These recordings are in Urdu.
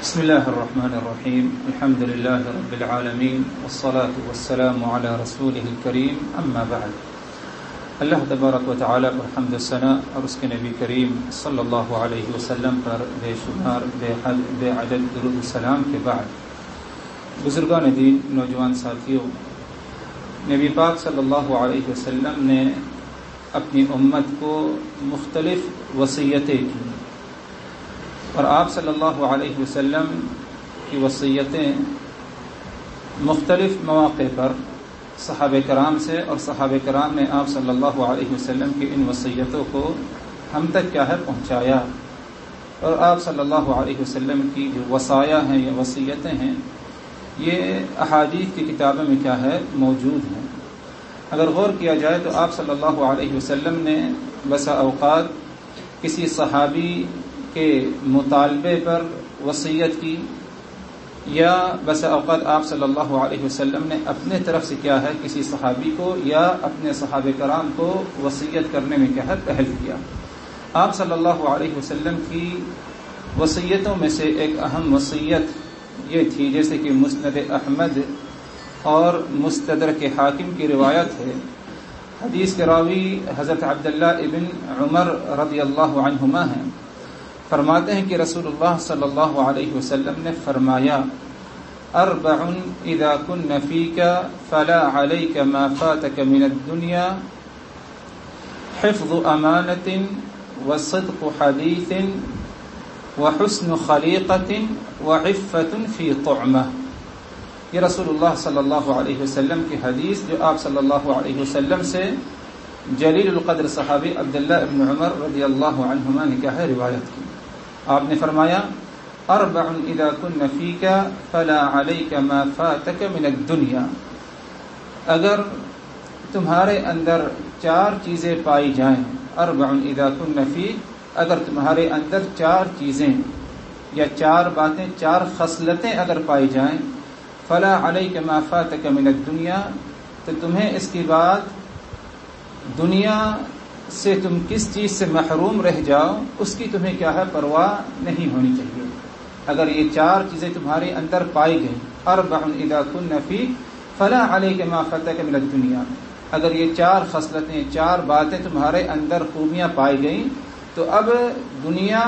بسم الله الرحمن الرحيم الحمد لله رب العالمين والصلاة والسلام على رسوله الكريم اما بعد. اللہ تبارک و تعالی پر حمد و ثنا اور اس کے نبی کریم صلی اللہ علیہ وسلم پر بے شمار بے حد بے عدد درود و سلام کے بعد، بزرگان دین، نوجوان ساتھیوں، نبی پاک صلی اللہ علیہ وسلم نے اپنی امت کو مختلف وصیتیں کی، اور آپ صلی اللہ علیہ وسلم کی وصیتیں مختلف مواقع پر صحابہ کرام سے، اور صحابہ کرام نے آپ صلی اللہ علیہ وسلم کی ان وصیتوں کو ہم تک کیا ہے پہنچایا، اور آپ صلی اللہ علیہ وسلم کی جو وصایا ہیں یا وصیتیں ہیں یہ احادیث کی کتابوں میں کیا ہے موجود ہیں۔ اگر غور کیا جائے تو آپ صلی اللہ علیہ وسلم نے بسا اوقات کسی صحابی کے مطالبے پر وصیت کی، یا بسا اوقات آپ صلی اللہ علیہ وسلم نے اپنے طرف سے کیا ہے کسی صحابی کو یا اپنے صحابہ کرام کو وصیت کرنے میں کیا ہے پہل کیا۔ آپ صلی اللہ علیہ وسلم کی وصیتوں میں سے ایک اہم وصیت یہ تھی، جیسے کہ مسند احمد اور مستدرک حاکم کی روایت ہے، حدیث کے راوی حضرت عبداللہ ابن عمر رضی اللہ عنہما ہیں، فرماتے ہیں کہ رسول اللہ صلی اللہ علیہ وسلم نے فرمایا: اربع اذا كن فيك فلا عليك ما فاتك من الدنيا حفظ امانة وصدق حديث وحسن خليقة وعفة في طعمة۔ یہ رسول اللہ صلی اللہ علیہ وسلم کی حدیث جو آپ صلی اللہ علیہ وسلم سے جلیل القدر صحابی عبداللہ ابن عمر رضی اللہ عنہما نے کیا ہے روایت کی۔ آپ نے فرمایا: اربع اذا كن فيك فلا عليك ما فاتك من الدنيا، اگر تمہارے اندر چار چیزیں پائی جائیں، اربع اذا كن فيك، اگر تمہارے اندر چار چیزیں یا چار باتیں، چار خصلتیں اگر پائی جائیں، فلا عليك ما فاتك من الدنيا، تو تمہیں اس کے بعد دنیا سے تم کس چیز سے محروم رہ جاؤ اس کی تمہیں کیا ہے پرواہ نہیں ہونی چاہیے۔ اگر یہ چار چیزیں تمہارے اندر پائی گئیں، اربع اذا كن فيك فلا عليك ما فاتك من الدنيا، اگر یہ چار خصلتیں، چار باتیں تمہارے اندر خوبیاں پائی گئیں، تو اب دنیا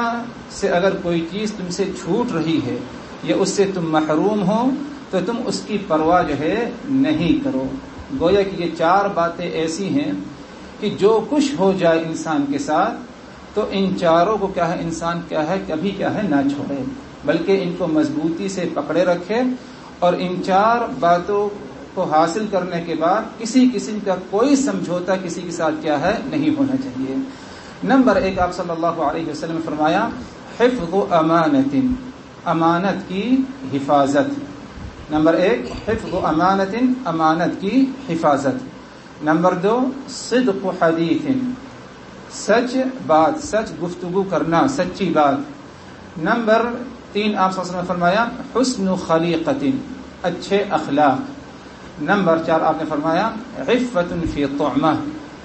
سے اگر کوئی چیز تم سے چھوٹ رہی ہے یا اس سے تم محروم ہو تو تم اس کی پرواہ جو ہے نہیں کرو۔ گویا کہ یہ چار باتیں ایسی ہیں کہ جو کچھ ہو جائے انسان کے ساتھ تو ان چاروں کو کیا ہے انسان کیا ہے کبھی کیا ہے نہ چھوڑے، بلکہ ان کو مضبوطی سے پکڑے رکھے، اور ان چار باتوں کو حاصل کرنے کے بعد کسی قسم کا کوئی سمجھوتا کسی کے ساتھ کیا ہے نہیں ہونا چاہیے۔ نمبر ایک، آپ صلی اللہ علیہ وسلم نے فرمایا: حفظ امانت، امانت کی حفاظت۔ نمبر ایک، حفظ امانت، امانت کی حفاظت۔ نمبر دو، صدق حدیث، سچ بات، سچ گفتگو کرنا، سچی بات۔ نمبر تین، آپ صلی اللہ علیہ وسلم نے فرمایا: حسن خلیقت، اچھے اخلاق۔ نمبر چار، آپ نے فرمایا: عفت فی طعمہ،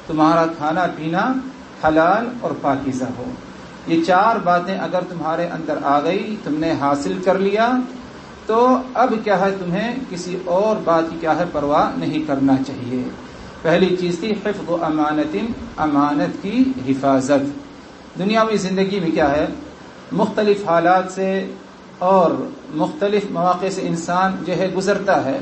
تمہارا کھانا پینا حلال اور پاکیزہ ہو۔ یہ چار باتیں اگر تمہارے اندر آ گئی، تم نے حاصل کر لیا، تو اب کیا ہے تمہیں کسی اور بات کی کیا ہے پرواہ نہیں کرنا چاہیے۔ پہلی چیز تھی حفظ امانت، امانت کی حفاظت۔ دنیاوی زندگی میں کیا ہے مختلف حالات سے اور مختلف مواقع سے انسان جو ہے گزرتا ہے،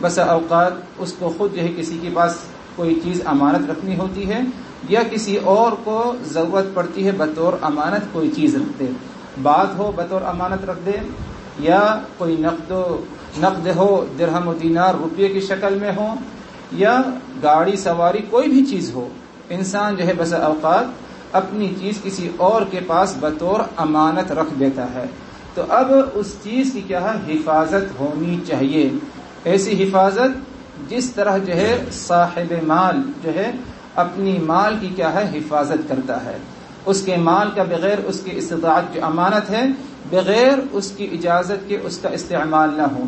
بسا اوقات اس کو خود جو ہے کسی کے پاس کوئی چیز امانت رکھنی ہوتی ہے، یا کسی اور کو ضرورت پڑتی ہے بطور امانت کوئی چیز رکھ دے، بات ہو بطور امانت رکھ دے، یا کوئی نقد ہو، درہم و دینار روپے کی شکل میں ہو، یا گاڑی سواری کوئی بھی چیز ہو، انسان جو ہے بسا اوقات اپنی چیز کسی اور کے پاس بطور امانت رکھ دیتا ہے، تو اب اس چیز کی کیا ہے حفاظت ہونی چاہیے۔ ایسی حفاظت جس طرح جو ہے صاحب مال جو ہے اپنی مال کی کیا ہے حفاظت کرتا ہے، اس کے مال کا بغیر اس کی استطاعت جو امانت ہے، بغیر اس کی اجازت کے اس کا استعمال نہ ہو،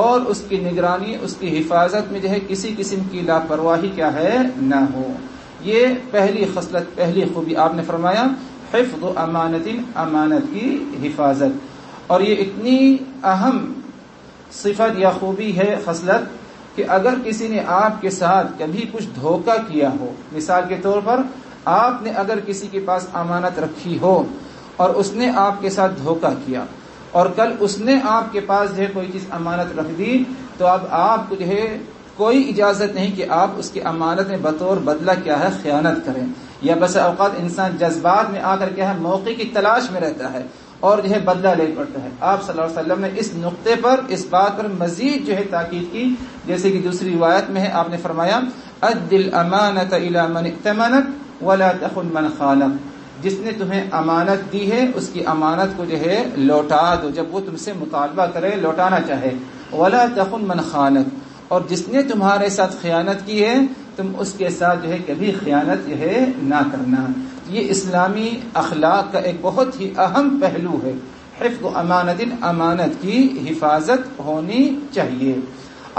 اور اس کی نگرانی، اس کی حفاظت میں جو ہے کسی قسم کی لاپرواہی کیا ہے نہ ہو۔ یہ پہلی خصلت، پہلی خوبی آپ نے فرمایا حفظ امانت، امانت کی حفاظت۔ اور یہ اتنی اہم صفت یا خوبی ہے، خصلت، کہ اگر کسی نے آپ کے ساتھ کبھی کچھ دھوکہ کیا ہو، مثال کے طور پر آپ نے اگر کسی کے پاس امانت رکھی ہو اور اس نے آپ کے ساتھ دھوکہ کیا، اور کل اس نے آپ کے پاس جو ہے کوئی چیز امانت رکھ دی، تو اب آپ کو جو ہے کوئی اجازت نہیں کہ آپ اس کی امانت میں بطور بدلہ کیا ہے خیانت کریں، یا بس اوقات انسان جذبات میں آ کر کیا ہے موقع کی تلاش میں رہتا ہے اور جو ہے بدلہ لے پڑتا ہے۔ آپ صلی اللہ علیہ وسلم نے اس نقطے پر، اس بات پر مزید جو ہے تاکید کی، جیسے کہ دوسری روایت میں ہے، آپ نے فرمایا اد الامانۃ الی من ائتمنک ولا تخن من خانک، جس نے تمہیں امانت دی ہے اس کی امانت کو جو ہے لوٹا دو جب وہ تم سے مطالبہ کرے، لوٹانا چاہے، ولا تخن من خانک، اور جس نے تمہارے ساتھ خیانت کی ہے تم اس کے ساتھ جو ہے کبھی خیانت جو ہے نہ کرنا۔ یہ اسلامی اخلاق کا ایک بہت ہی اہم پہلو ہے، حفظ امانت، امانت کی حفاظت ہونی چاہیے۔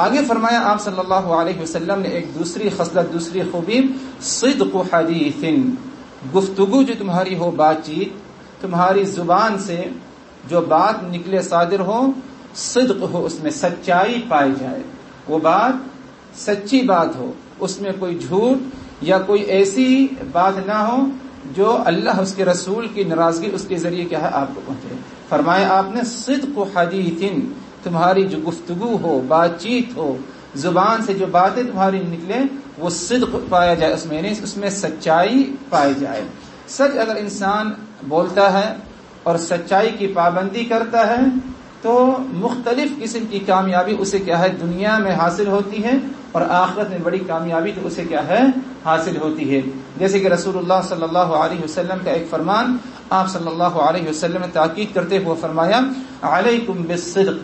آگے فرمایا آپ صلی اللہ علیہ وسلم نے ایک دوسری خصلت، دوسری خوبی، صدق حدیث، گفتگو جو تمہاری ہو، بات چیت، تمہاری زبان سے جو بات نکلے صادر ہو، صدق ہو، اس میں سچائی پائی جائے، وہ بات سچی بات ہو، اس میں کوئی جھوٹ یا کوئی ایسی بات نہ ہو جو اللہ اس کے رسول کی ناراضگی اس کے ذریعے کیا ہے آپ کو پہنچے۔ فرمایا آپ نے صدق حدیث، تمہاری جو گفتگو ہو، بات چیت ہو، زبان سے جو باتیں تمہاری نکلے وہ صدق پایا جائے، اس میں نہیں، اس میں سچائی پائی جائے۔ سچ اگر انسان بولتا ہے اور سچائی کی پابندی کرتا ہے تو مختلف قسم کی کامیابی اسے کیا ہے دنیا میں حاصل ہوتی ہے، اور آخرت میں بڑی کامیابی تو اسے کیا ہے حاصل ہوتی ہے۔ جیسے کہ رسول اللہ صلی اللہ علیہ وسلم کا ایک فرمان، آپ صلی اللہ علیہ وسلم نے تاکید کرتے ہوئے فرمایا علیکم بالصدق،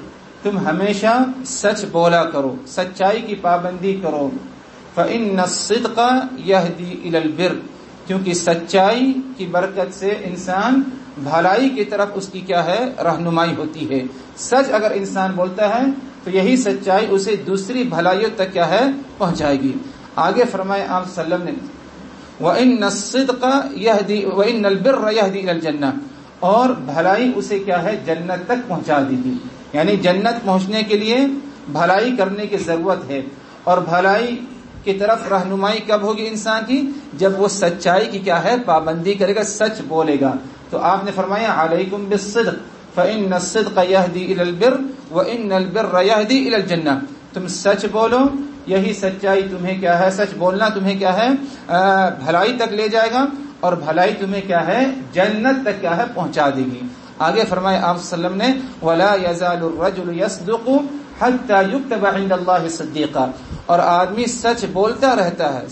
تم ہمیشہ سچ بولا کرو، سچائی کی پابندی کرو، فإن الصدق یہدی الی البر، کیونکہ سچائی کی برکت سے انسان بھلائی کی طرف اس کی کیا ہے رہنمائی ہوتی ہے۔ سچ اگر انسان بولتا ہے تو یہی سچائی اسے دوسری بھلائیوں تک کیا ہے پہنچائے گی۔ آگے فرمائے آپ صلی اللہ علیہ وسلم نے وَإِنَّ الصِّدْقَ يَهْدِي وَإِنَّ الْبِرَّ يَهْدِي إِلَى الْجَنَّةِ، اور بھلائی اسے کیا ہے جنت تک پہنچا دے گی، یعنی جنت پہنچنے کے لیے بھلائی کرنے کی ضرورت ہے، اور بھلائی کی طرف رہنمائی کب ہوگی انسان کی؟ جب وہ سچائی کی کیا ہے پابندی کرے گا، سچ بولے گا۔ تو آپ نے فرمایا علیکم بالصدق فإن الصدق يهدي إلى البر وإن البر يهدي إلى الجنة، تم سچ بولو، یہی سچائی تمہیں کیا ہے، سچ بولنا تمہیں کیا ہے بھلائی تک لے جائے گا، اور بھلائی تمہیں کیا ہے جنت تک کیا ہے پہنچا دے گی۔ آگے فرمائے آپ صلی اللہ علیہ وسلم نے ولا يزال الرجل يصدق حتى يكتب عند الله صديقا، اور آدمی سچ بولتا رہتا ہے،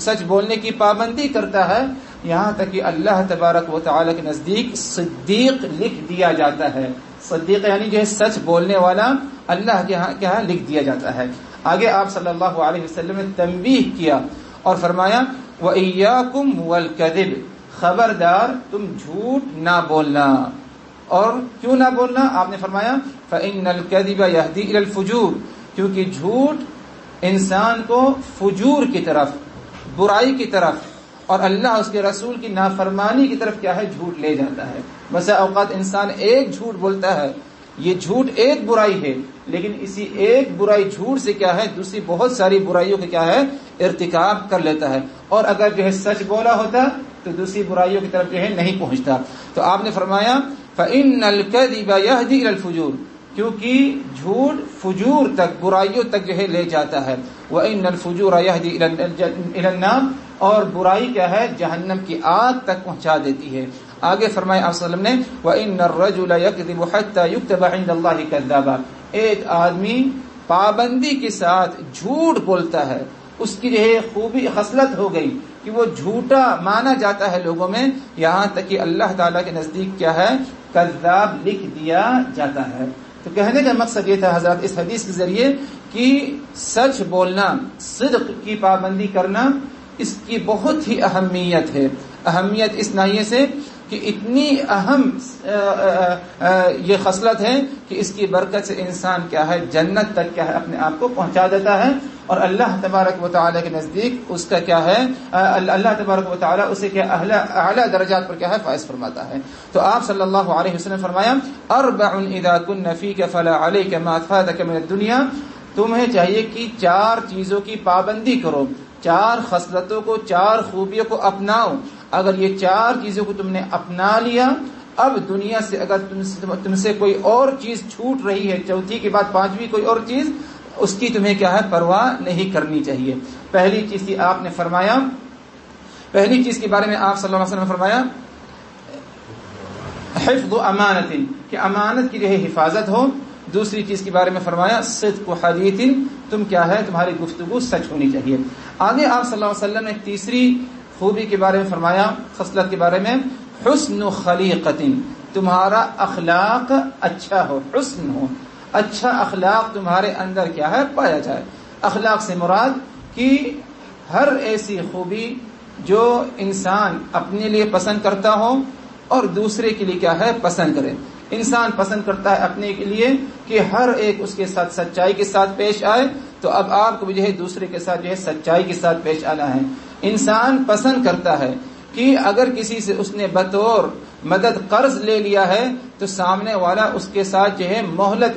سچ بولنے کی پابندی کرتا ہے، یہاں تک کہ اللہ تبارک و تعالی کے نزدیک صدیق لکھ دیا جاتا ہے۔ صدیق یعنی جو ہے سچ بولنے والا، اللہ کے ہاں کیا لکھ دیا جاتا ہے۔ آگے آپ صلی اللہ علیہ وسلم نے تنبیہ کیا اور فرمایا وَإِيَّاكُمْ وَالْكَذِبِ، خبردار تم جھوٹ نہ بولنا۔ اور کیوں نہ بولنا؟ آپ نے فرمایا فَإِنَّ الْكَذِبَ يَهْدِي إِلَى الْفُجُورِ، کیونکہ جھوٹ انسان کو فجور کی طرف، برائی کی طرف اور اللہ اس کے رسول کی نافرمانی کی طرف کیا ہے جھوٹ لے جاتا ہے۔ بس اوقات انسان ایک جھوٹ بولتا ہے، یہ جھوٹ ایک برائی ہے، لیکن اسی ایک برائی جھوٹ سے کیا ہے دوسری بہت ساری برائیوں کا کیا ہے ارتکاب کر لیتا ہے، اور اگر جو ہے سچ بولا ہوتا تو دوسری برائیوں کی طرف جو ہے نہیں پہنچتا۔ تو آپ نے فرمایا فَإِنَّ الْكَذِبَ يَهْدِي إِلَى الْفُجُورِ، کیونکہ جھوٹ فجور تک، برائیوں تک جو ہے لے جاتا ہے، وَإِنَّ الْفُجُورَ يَهْدِي إِلَى النَّارِ، اور برائی کیا ہے جہنم کی آگ تک پہنچا دیتی ہے۔ آگے فرمایا آپ صلی اللہ علیہ وسلم نے وَإِنَّ الرَّجُلَ يَكْذِبُ حَتَّى يُكْتَبَ عِندَ اللَّهِ كَذَّابًا، ایک آدمی پابندی کے ساتھ جھوٹ بولتا ہے، اس کی جو ہے خوبی خصلت ہو گئی کہ وہ جھوٹا مانا جاتا ہے لوگوں میں، یہاں تک کہ اللہ تعالیٰ کے نزدیک کیا ہے کذاب لکھ دیا جاتا ہے۔ تو کہنے کا مقصد یہ تھا حضرات اس حدیث کے ذریعے کہ سچ بولنا، صدق کی پابندی کرنا، اس کی بہت ہی اہمیت ہے۔ اہمیت اس ناحیے سے کہ اتنی اہم یہ خصلت ہے کہ اس کی برکت سے انسان کیا ہے جنت تک کیا ہے اپنے آپ کو پہنچا دیتا ہے، اور اللہ تبارک و تعالیٰ کے نزدیک اس کا کیا ہے، اللہ تبارک و تعالیٰ اسے کیا اعلیٰ درجات پر کیا ہے فائز فرماتا ہے۔ تو آپ صلی اللہ علیہ وسلم نے فرمایا اربع اذا کن فیک فلا علیک ما فاتک من الدنیا، تمہیں چاہیے کہ 4 چیزوں کی پابندی کرو، 4 خصلتوں کو، 4 خوبیوں کو اپناؤ۔ اگر یہ 4 چیزوں کو تم نے اپنا لیا، اب دنیا سے اگر تم سے کوئی اور چیز چھوٹ رہی ہے، چوتھی کے بعد 5ویں کوئی اور چیز، اس کی تمہیں کیا ہے پرواہ نہیں کرنی چاہیے۔ پہلی چیز کی آپ نے فرمایا، پہلی چیز کے بارے میں آپ صلی اللہ علیہ وسلم نے فرمایا حفظ امانت، کہ امانت کی جو ہے حفاظت ہو۔ دوسری چیز کے بارے میں فرمایا صدق حدیث، تم کیا ہے تمہاری گفتگو سچ ہونی چاہیے۔ آگے آپ صلی اللہ علیہ وسلم نے تیسری خوبی کے بارے میں فرمایا، خصلت کے بارے میں حسن خلیقت، تمہارا اخلاق اچھا ہو، حسن ہو، اچھا اخلاق تمہارے اندر کیا ہے پایا جائے۔ اخلاق سے مراد کہ ہر ایسی خوبی جو انسان اپنے لیے پسند کرتا ہو اور دوسرے کے لیے کیا ہے پسند کرے۔ انسان پسند کرتا ہے اپنے کے لیے کہ ہر ایک اس کے ساتھ سچائی کے ساتھ پیش آئے، تو اب آپ کو جو ہے دوسرے کے ساتھ جو ہے سچائی کے ساتھ پیش آنا ہے۔ انسان پسند کرتا ہے کہ اگر کسی سے اس نے بطور مدد قرض لے لیا ہے تو سامنے والا اس کے ساتھ جو ہے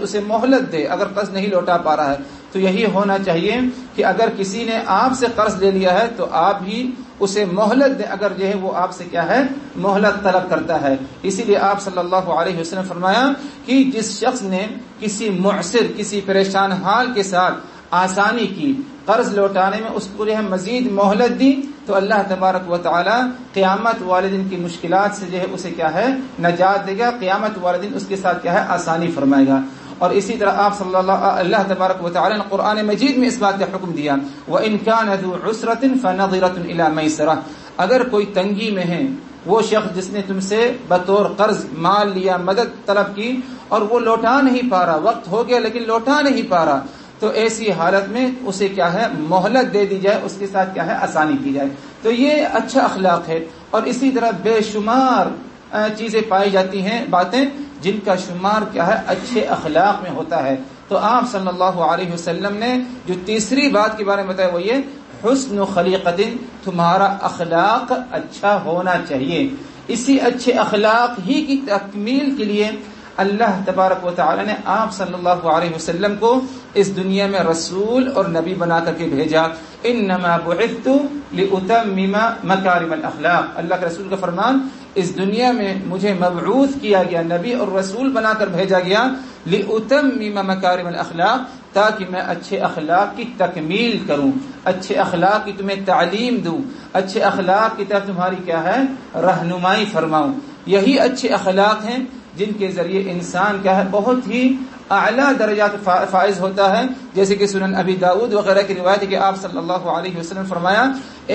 اسے مہلت دے، اگر قرض نہیں لوٹا پا رہا ہے تو یہی ہونا چاہیے کہ اگر کسی نے آپ سے قرض لے لیا ہے تو آپ بھی اسے مہلت دیں، اگر جو ہے وہ آپ سے کیا ہے مہلت طلب کرتا ہے۔ اسی لیے آپ صلی اللہ علیہ وسلم فرمایا کہ جس شخص نے کسی معسر، کسی پریشان حال کے ساتھ آسانی کی، قرض لوٹانے میں اس کو جو ہے مزید مہلت دی، تو اللہ تبارک و تعالی قیامت والے دن کی مشکلات سے جو ہے اسے کیا ہے نجات دے گا، قیامت والے دن اس کے ساتھ کیا ہے آسانی فرمائے گا۔ اور اسی طرح آپ صلی اللہ تبارک و تعالی نے قرآن مجید میں اس بات کا حکم دیا وَإِن كَانَ ذُو عُسْرَةٍ فَنَظِرَةٌ إِلَى مَيْسَرَةٍ، اگر کوئی تنگی میں ہے، وہ شخص جس نے تم سے بطور قرض مال لیا، مدد طلب کی اور وہ لوٹا نہیں پا رہا، وقت ہو گیا لیکن لوٹا نہیں پا رہا، تو ایسی حالت میں اسے کیا ہے مہلت دے دی جائے، اس کے ساتھ کیا ہے آسانی کی جائے۔ تو یہ اچھا اخلاق ہے۔ اور اسی طرح بے شمار چیزیں پائی جاتی ہیں، باتیں جن کا شمار کیا ہے اچھے اخلاق میں ہوتا ہے۔ تو آپ صلی اللہ علیہ وسلم نے جو تیسری بات کے بارے میں بتایا وہ یہ حسن خلیقت، تمہارا اخلاق اچھا ہونا چاہیے۔ اسی اچھے اخلاق ہی کی تکمیل کے لیے اللہ تبارک و تعالی نے آپ صلی اللہ علیہ وسلم کو اس دنیا میں رسول اور نبی بنا کر کے بھیجا۔ انما بعثت لاتمم مکارم الاخلاق، اللہ کے رسول کا فرمان، اس دنیا میں مجھے مبعوث کیا گیا، نبی اور رسول بنا کر بھیجا گیا، لاتمم مکارم الاخلاق، تاکہ میں اچھے اخلاق کی تکمیل کروں، اچھے اخلاق کی تمہیں تعلیم دوں، اچھے اخلاق کی طرف تمہاری کیا ہے رہنمائی فرماؤں۔ یہی اچھے اخلاق ہیں جن کے ذریعے انسان کیا ہے بہت ہی اعلیٰ درجات فائز ہوتا ہے، جیسے کہ سنن ابی داؤد وغیرہ کی روایت ہے کہ آپ صلی اللہ علیہ وسلم فرمایا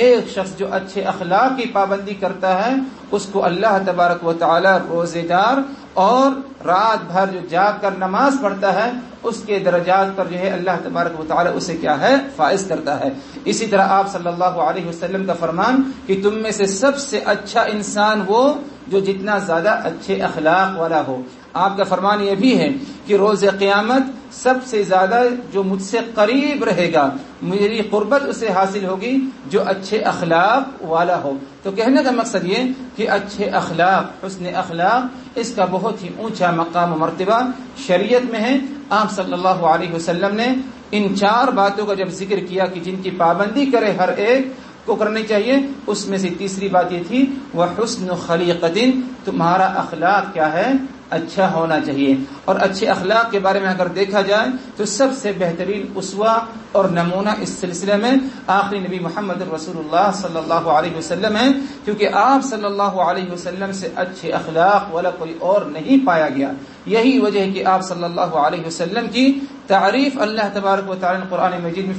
ایک شخص جو اچھے اخلاق کی پابندی کرتا ہے اس کو اللہ تبارک و تعالی روزے دار اور رات بھر جو جاگ کر نماز پڑھتا ہے اس کے درجات پر جو ہے اللہ تبارک و تعالی اسے کیا ہے فائز کرتا ہے۔ اسی طرح آپ صلی اللہ علیہ وسلم کا فرمان کہ تم میں سے سب سے اچھا انسان وہ جو جتنا زیادہ اچھے اخلاق والا ہو۔ آپ کا فرمان یہ بھی ہے کہ روز قیامت سب سے زیادہ جو مجھ سے قریب رہے گا، میری قربت اسے حاصل ہوگی جو اچھے اخلاق والا ہو۔ تو کہنے کا مقصد یہ کہ اچھے اخلاق، حسن اخلاق، اس کا بہت ہی اونچا مقام و مرتبہ شریعت میں ہے۔ آپ صلی اللہ علیہ وسلم نے ان 4 باتوں کا جب ذکر کیا کہ جن کی پابندی کرے ہر ایک کو کرنی چاہیے، اس میں سے تیسری بات یہ تھی وَحُسْنُ خَلِيقَةٍ، تمہارا اخلاق کیا ہے اچھا ہونا چاہیے۔ اور اچھے اخلاق کے بارے میں اگر دیکھا جائے تو سب سے بہترین اسوہ اور نمونہ اس سلسلے میں آخری نبی محمد رسول اللہ صلی اللہ علیہ وسلم ہیں، کیونکہ آپ صلی اللہ علیہ وسلم سے اچھے اخلاق والا کوئی اور نہیں پایا گیا۔ یہی وجہ ہے کہ آپ صلی اللہ علیہ وسلم کی تعریف اللہ تبارک و تعالی نے قرآن مجید میں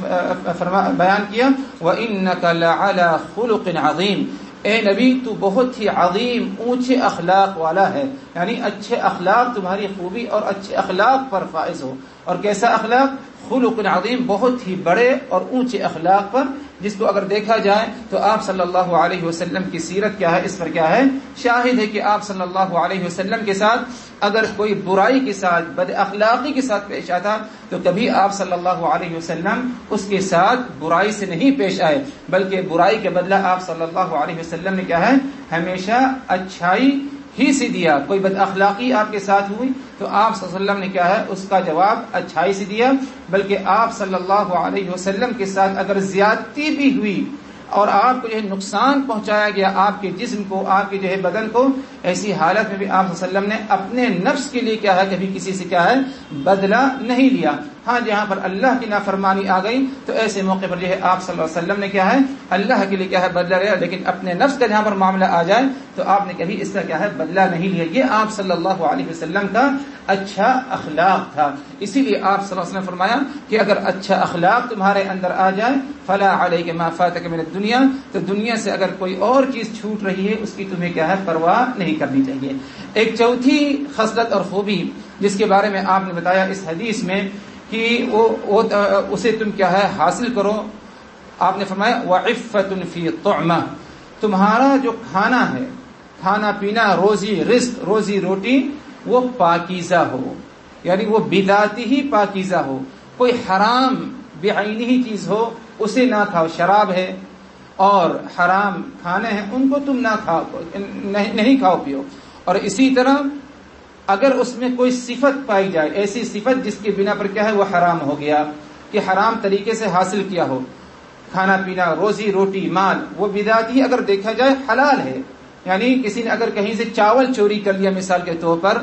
بیان کیا وَإِنَّكَ لَعَلَى خُلُقٍ عَظِيمٍ، اے نبی تو بہت ہی عظیم اونچے اخلاق والا ہے، یعنی اچھے اخلاق تمہاری خوبی اور اچھے اخلاق پر فائز ہو۔ اور کیسا اخلاق؟ خلق عظیم، بہت ہی بڑے اور اونچے اخلاق پر جس کو اگر دیکھا جائے تو آپ صلی اللہ علیہ وسلم کی سیرت کیا ہے، اس پر کیا ہے، شاہد ہے کہ آپ صلی اللہ علیہ وسلم کے ساتھ اگر کوئی برائی کے ساتھ، بد اخلاقی کے ساتھ پیش آتا تو کبھی آپ صلی اللہ علیہ وسلم اس کے ساتھ برائی سے نہیں پیش آئے، بلکہ برائی کے بدلہ آپ صلی اللہ علیہ وسلم نے کیا ہے، ہمیشہ اچھائی ہی سے دیا۔ کوئی بد اخلاقی آپ کے ساتھ ہوئی تو آپ صلی اللہ علیہ وسلم نے کیا ہے، اس کا جواب اچھائی سے دیا، بلکہ آپ صلی اللہ علیہ وسلم کے ساتھ اگر زیادتی بھی ہوئی اور آپ کو جو ہے نقصان پہنچایا گیا، آپ کے جسم کو، آپ کے جو ہے بدن کو، ایسی حالت میں بھی آپ صلی اللہ علیہ وسلم نے اپنے نفس کے لیے کیا ہے، کبھی کسی سے کیا ہے، بدلہ نہیں لیا۔ ہاں جہاں پر اللہ کی نافرمانی آ گئی تو ایسے موقع پر جو ہے آپ صلی اللہ علیہ وسلم نے کیا ہے، اللہ کے لیے کیا ہے، بدلہ لیا، لیکن اپنے نفس کا جہاں پر معاملہ آ جائے تو آپ نے کبھی اس کا کیا ہے، بدلہ نہیں لیا۔ یہ آپ صلی اللہ علیہ وسلم کا اچھا اخلاق تھا۔ اسی لیے آپ صلی اللہ علیہ وسلم نے فرمایا کہ اگر اچھا اخلاق تمہارے اندر آ جائے، فلا علیک ما فاتک من الدنیا، تو دنیا سے اگر کوئی اور چیز چھوٹ رہی ہے اس کی تمہیں کیا ہے، پرواہ نہیں کرنی چاہیے۔ ایک چوتھی خصلت اور خوبی جس کے بارے میں آپ نے بتایا اس حدیث میں کہ اسے تم کیا ہے، حاصل کرو، آپ نے فرمایا وعفۃ فی طعمہ، تمہارا جو کھانا ہے، کھانا پینا، روزی رزق، روزی روٹی، وہ پاکیزہ ہو، یعنی وہ بذاتی ہی پاکیزہ ہو، کوئی حرام بعینی ہی چیز ہو اسے نہ کھاؤ۔ شراب ہے اور حرام کھانے ہیں ان کو تم نہ کھاؤ، نہیں کھاؤ پیو۔ اور اسی طرح اگر اس میں کوئی صفت پائی جائے، ایسی صفت جس کے بنا پر کیا ہے، وہ حرام ہو گیا، کہ حرام طریقے سے حاصل کیا ہو، کھانا پینا، روزی روٹی، مال، وہ بذات ہی اگر دیکھا جائے حلال ہے، یعنی کسی نے اگر کہیں سے چاول چوری کر لیا، مثال کے طور پر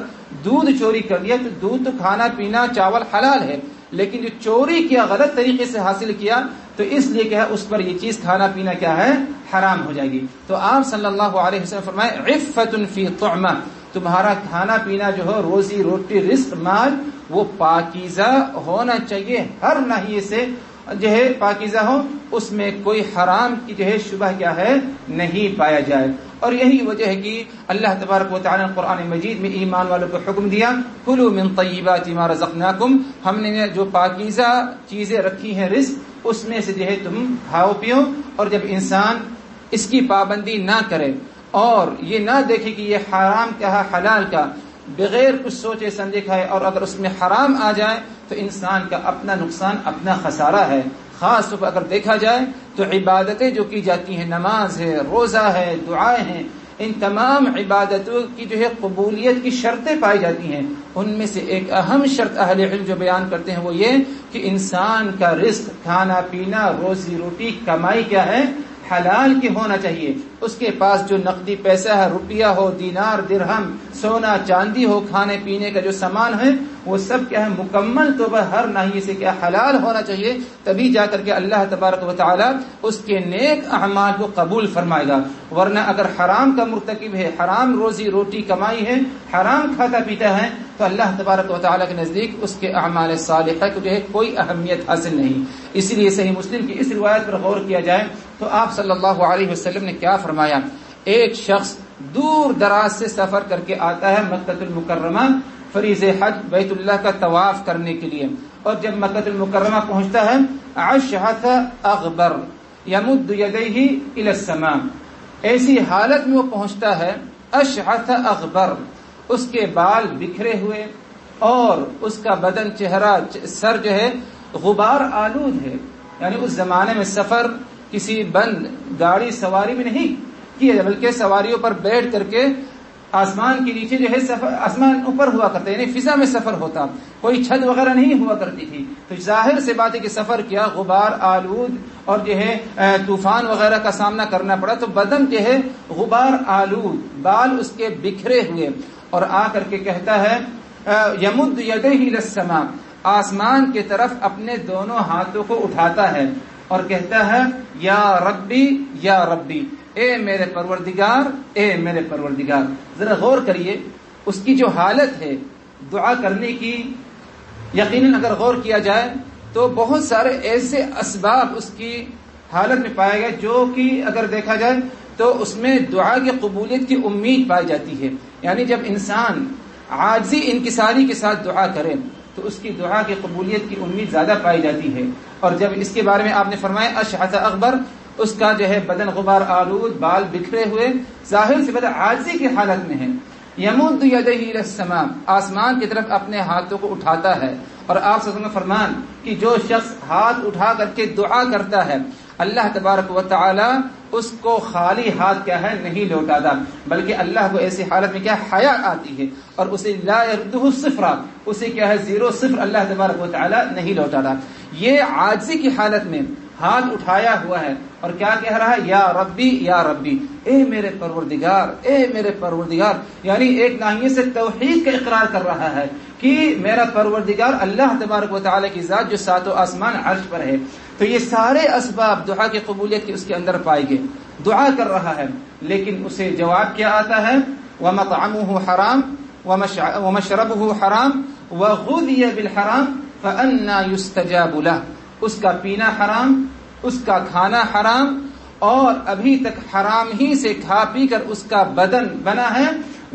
دودھ چوری کر لیا، تو دودھ تو کھانا پینا، چاول حلال ہے، لیکن جو چوری کیا، غلط طریقے سے حاصل کیا، تو اس لیے کیا ہے، اس پر یہ چیز کھانا پینا کیا ہے، حرام ہو جائے گی۔ تو آپ صلی اللہ علیہ وسلم فرمائے عفۃ فی طعمہ، تمہارا کھانا پینا جو ہو، روزی روٹی، رزق، مال، وہ پاکیزہ ہونا چاہیے، ہر ناحیے سے جو ہے پاکیزہ ہو، اس میں کوئی حرام کی جو ہے شبہ کیا ہے، نہیں پایا جائے۔ اور یہی وجہ ہے کہ اللہ تبارک و تعالی نے قرآن مجید میں ایمان والوں کو حکم دیا، کلوا من طیبات ما رزقناکم، ہم نے جو پاکیزہ چیزیں رکھی ہیں رزق، اس میں سے جو ہے تم کھاؤ پیو۔ اور جب انسان اس کی پابندی نہ کرے اور یہ نہ دیکھے کہ یہ حرام کیا ہے، حلال کا، بغیر کچھ سوچے سمجھے کھائے، اور اگر اس میں حرام آ جائے تو انسان کا اپنا نقصان، اپنا خسارہ ہے۔ خاص طور پر اگر دیکھا جائے تو عبادتیں جو کی جاتی ہیں، نماز ہے، روزہ ہے، دعائیں ہیں، ان تمام عبادتوں کی جو ہے قبولیت کی شرطیں پائی جاتی ہیں۔ ان میں سے ایک اہم شرط اہل علم جو بیان کرتے ہیں وہ یہ کہ انسان کا رزق، کھانا پینا، روزی روٹی، کمائی کیا ہے، حلال کی ہونا چاہیے۔ اس کے پاس جو نقدی پیسہ ہے، روپیہ ہو، دینار، درہم، سونا چاندی ہو، کھانے پینے کا جو سامان ہے، وہ سب کیا ہے، مکمل طور پر ہر ناحیے سے کیا حلال ہونا چاہیے، تبھی جا کر کے اللہ تبارک و تعالی اس کے نیک اعمال کو قبول فرمائے گا۔ ورنہ اگر حرام کا مرتکب ہے، حرام روزی روٹی کمائی ہے، حرام کھاتا پیتا ہے، تو اللہ تبارک و تعالی کے نزدیک اس کے اعمال صالحہ کو جو ہے کوئی اہمیت حاصل نہیں۔ اسی لیے صحیح مسلم کی اس روایت پر غور کیا جائے تو آپ صلی اللہ علیہ وسلم نے کیا فرمایا، ایک شخص دور دراز سے سفر کر کے آتا ہے مکہ المکرمہ فریض حج بیت اللہ کا طواف کرنے کے لیے، اور جب مکہ المکرمہ پہنچتا ہے، اشعث اغبر یمد یدیہ الی السماء، ایسی حالت میں وہ پہنچتا ہے، اشعث اغبر، اس کے بال بکھرے ہوئے اور اس کا بدن، چہرہ، سر جو ہے غبار آلود ہے۔ یعنی اس زمانے میں سفر کسی بند گاڑی سواری میں نہیں کیا، بلکہ سواریوں پر بیٹھ کر کے آسمان کے نیچے جو ہے سفر، آسمان اوپر ہوا کرتا، یعنی فضا میں سفر ہوتا، کوئی چھت وغیرہ نہیں ہوا کرتی تھی۔ تو ظاہر سے بات ہے کہ سفر کیا، غبار آلود اور جو ہے طوفان وغیرہ کا سامنا کرنا پڑا، تو بدن جو ہے غبار آلود، بال اس کے بکھرے ہوئے، اور آ کر کے کہتا ہے یمد یدیہ الی السماء، آسمان کی طرف اپنے دونوں ہاتھوں کو اٹھاتا ہے اور کہتا ہے یا ربی یا ربی، اے میرے پروردگار، اے میرے پروردگار۔ ذرا غور کریے اس کی جو حالت ہے دعا کرنے کی، یقیناً اگر غور کیا جائے تو بہت سارے ایسے اسباب اس کی حالت میں پائے گئے جو کہ اگر دیکھا جائے تو اس میں دعا کی قبولیت کی امید پائی جاتی ہے۔ یعنی جب انسان عاجزی انکساری کے ساتھ دعا کرے تو اس کی دعا کی قبولیت کی امید زیادہ پائی جاتی ہے. اور جب اس کے بارے میں آپ نے فرمایا اشعث اغبر، اس کا جو ہے بدن غبار آلود، بال بکھرے ہوئے، ظاہر سے بدن عاجزی کی حالت میں ہے. یمد یدہ الی السماء، آسمان کی طرف اپنے ہاتھوں کو اٹھاتا ہے. اور آپ صلی اللہ علیہ وسلم فرمان کہ جو شخص ہاتھ اٹھا کر کے دعا کرتا ہے اللہ تبارک و تعالی اس کو خالی ہاتھ کیا ہے نہیں لوٹاتا، بلکہ اللہ کو ایسی حالت میں کیا حیا آتی ہے اور اسے لا یردہ صفرا، اسے کیا ہے 0 صفر اللہ تبارک و تعالی نہیں لوٹاتا. یہ عاجزی کی حالت میں ہاتھ اٹھایا ہوا ہے اور کیا کہہ رہا ہے یا ربی یا ربی، اے میرے پروردگار اے میرے پروردگار، یعنی ایک ناحیے سے توحید کا اقرار کر رہا ہے کہ میرا پروردگار اللہ تبارک و تعالی کی ذات جو ساتوں آسمان عرش پر ہے. تو یہ سارے اسباب دعا کی قبولیت کے اس کے اندر پائے گئے. دعا کر رہا ہے لیکن اسے جواب کیا آتا ہے وَمَطْعَمُهُ حَرَامٌ وَمَشْرَبُهُ حَرَامٌ وَغُذِيَ بِالْحَرَامِ فَأَنَّى يُسْتَجَابُ لَهُ، اس کا پینا حرام، اس کا کھانا حرام، اور ابھی تک حرام ہی سے کھا پی کر اس کا بدن بنا ہے.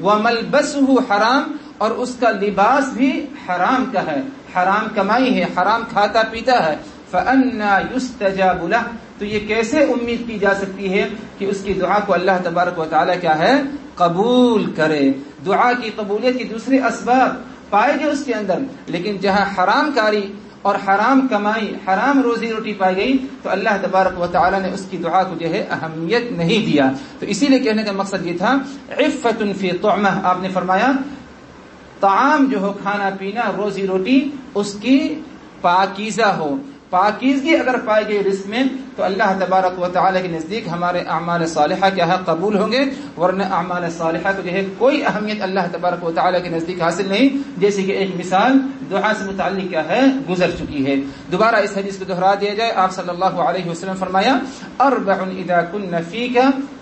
وَمَلْبَسُهُ حرام، اور اس کا لباس بھی حرام کا ہے، حرام کمائی ہے، حرام کھاتا پیتا ہے. فَأَنَّى يُسْتَجَابُ لَهُ، تو یہ کیسے امید کی جا سکتی ہے کہ اس کی دعا کو اللہ تبارک و تعالی کیا ہے قبول کرے. دعا کی قبولیت کے دوسرے اسباب پائے گئے اس کے اندر، لیکن جہاں حرام کاری اور حرام کمائی، حرام روزی روٹی پائی گئی تو اللہ تبارک و تعالی نے اس کی دعا کو جو ہے اہمیت نہیں دیا. تو اسی لیے کہنے کا مقصد یہ تھا عفت فی طعمہ، آپ نے فرمایا طعام جو ہو، کھانا پینا، روزی روٹی، اس کی پاکیزہ ہو. پاکیزگی اگر پائی گئی رزق میں تو اللہ تبارک و تعالی کے نزدیک ہمارے اعمال صالحہ کیا ہے قبول ہوں گے، ورنہ اعمال صالحہ کو جو ہے کوئی اہمیت اللہ تبارک و تعالی کے نزدیک حاصل نہیں. جیسے کہ ایک مثال دعا سے متعلق کیا ہے گزر چکی ہے. دوبارہ اس حدیث کو دہرا دیا جائے. آپ صلی اللہ علیہ وسلم فرمایا اربع اذا کن فیک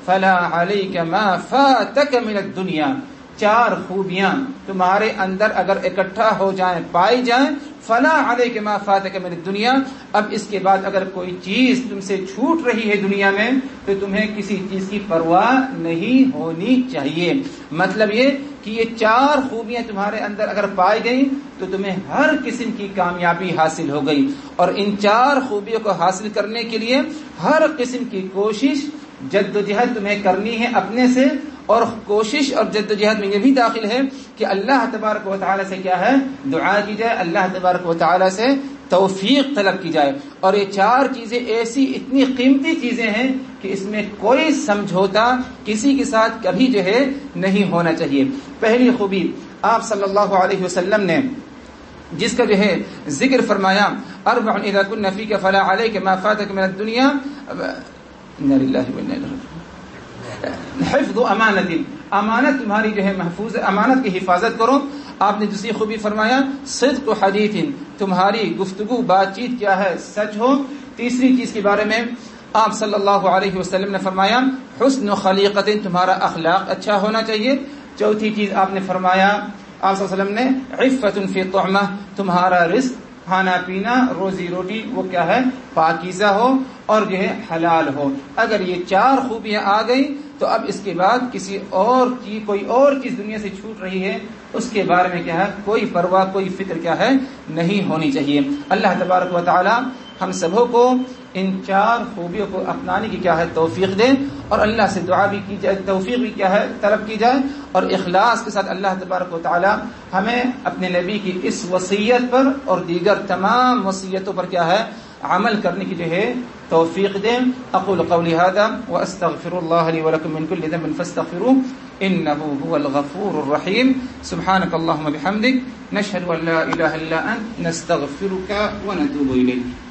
فلا علیک ما فاتک من الدنیا، 4 خوبیاں تمہارے اندر اگر اکٹھا ہو جائیں، پائی جائیں، فلا علیک ما فاتک من الدنیا، اب اس کے بعد اگر کوئی چیز تم سے چھوٹ رہی ہے دنیا میں تو تمہیں کسی چیز کی پرواہ نہیں ہونی چاہیے. مطلب یہ کہ یہ 4 خوبیاں تمہارے اندر اگر پائی گئیں تو تمہیں ہر قسم کی کامیابی حاصل ہو گئی. اور ان 4 خوبیوں کو حاصل کرنے کے لیے ہر قسم کی کوشش جدوجہد تمہیں کرنی ہے اپنے سے، اور کوشش اور جدوجہد میں یہ بھی داخل ہے کہ اللہ تبارک و تعالی سے کیا ہے دعا کی جائے، اللہ تبارک و تعالی سے توفیق طلب کی جائے. اور یہ 4 چیزیں ایسی اتنی قیمتی چیزیں ہیں کہ اس میں کوئی سمجھوتا کسی کے ساتھ کبھی جو ہے نہیں ہونا چاہیے. پہلی خوبی آپ صلی اللہ علیہ وسلم نے جس کا جو ہے ذکر فرمایا اربع اذا كن فيك فلا عليك ما فاتك من الدنیا، انا للہ وانا الیہ راجعون. حفظ امانت، امانت تمہاری جو ہے محفوظ ہے، امانت کی حفاظت کرو. آپ نے دوسری خوبی فرمایا صدق حدیث، تمہاری گفتگو بات چیت کیا ہے سچ ہو. تیسری چیز کے بارے میں آپ صلی اللہ علیہ وسلم نے فرمایا حسن خلیقت، تمہارا اخلاق اچھا ہونا چاہیے. چوتھی چیز آپ نے فرمایا آپ صلی اللہ علیہ وسلم نے عفت فی طعمہ، تمہارا رزق، کھانا پینا، روزی روٹی وہ کیا ہے پاکیزہ ہو اور جو ہے حلال ہو. اگر یہ 4 خوبیاں آ گئی تو اب اس کے بعد کسی اور کی کوئی اور چیز دنیا سے چھوٹ رہی ہے اس کے بارے میں کیا ہے کوئی پرواہ کوئی فکر کیا ہے نہیں ہونی چاہیے. اللہ تبارک و تعالی ہم سبوں کو ان 4 خوبیوں کو اپنانے کی کیا ہے توفیق دے، اور اللہ سے دعا بھی کی جائے، توفیق بھی کیا ہے طلب کی جائے، اور اخلاص کے ساتھ اللہ تبارک و تعالی ہمیں اپنے نبی کی اس وصیت پر اور دیگر تمام وصیتوں پر کیا ہے عمل کرنے کی جو ہے توفیق دیں. اقول قولی هذا واستغفر الله لي ولكم من كل ذنب فاستغفروه انه هو الغفور الرحيم. سبحانك اللهم وبحمدك نشهد ان لا اله الا انت نستغفرك ونتوب اليك.